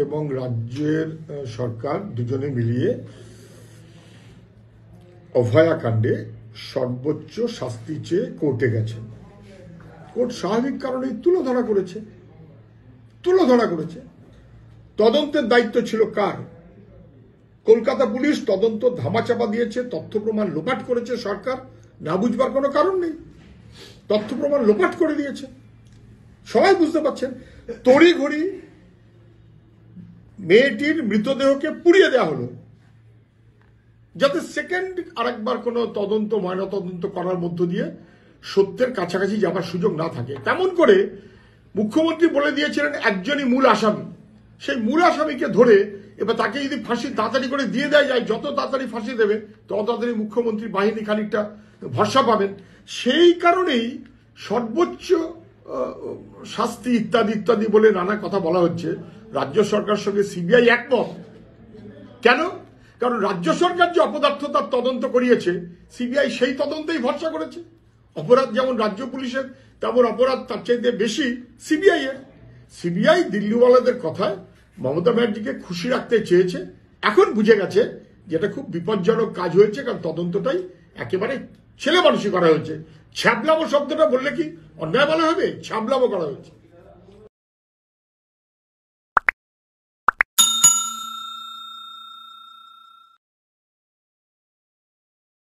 এবং রাজ্যের সরকার দুজনে মিলিয়ে অভয়াকাণ্ডে সর্বোচ্চ শাস্তি চেয়ে কোর্টে গেছেন। কোর্ট স্বাভাবিক কারণে তুলোধরা করেছে। তদন্তের দায়িত্ব ছিল কার? কলকাতা পুলিশ তদন্ত ধামাচাপা দিয়েছে, তথ্য প্রমাণ লোপাট করেছে। সরকার না বুঝবার কোনো কারণ নেই, তথ্য প্রমাণ লোপাট করে দিয়েছে। সবাই বুঝতে পারছেন। তড়িঘড়ি মেয়েটির মৃতদেহকে পুড়িয়ে দেওয়া হলো, যাতে সেকেন্ড আরেকবার কোনো তদন্ত ময়নাতদন্ত করার মধ্য দিয়ে সত্যের কাছাকাছি যাবার সুযোগ না থাকে। তেমন করে মুখ্যমন্ত্রী বলে দিয়েছিলেন একজনই মূল আসামি। সেই মূল আসামিকে ধরে এবার তাকে যদি ফাঁসি তাড়াতাড়ি করে দিয়ে দেওয়া যায়, যত তাড়াতাড়ি ফাঁসি দেবে তত তাড়াতাড়ি মুখ্যমন্ত্রী বাহিনী খানিকটা ভরসা পাবেন। সেই কারণেই সর্বোচ্চ শাস্তি ইত্যাদি ইত্যাদি বলে নানা কথা বলা হচ্ছে। রাজ্য সরকারের সঙ্গে সিবিআই একমত। কেন? কারণ রাজ্য সরকার যে অপদার্থতার তদন্ত করিয়েছে, সিবিআই সেই তদন্তেই ভরসা করেছে। অপরাধ যেমন রাজ্য পুলিশের, তেমন অপরাধ তার চাইতে বেশি সিবিআই এর। সিবিআই দিল্লিওয়ালাদের কথায় মমতা ব্যানার্জিকে খুশি রাখতে চেয়েছে। এখন বুঝে গেছে যে এটা খুব বিপজ্জনক কাজ হয়েছে, কারণ তদন্তটাই একেবারে ছেলে মানুষই করা হয়েছে। ছ্যাবলামো শব্দটা বললে কি অন্যায় বলা হবে? ছ্যাবলামো করা হয়েছে।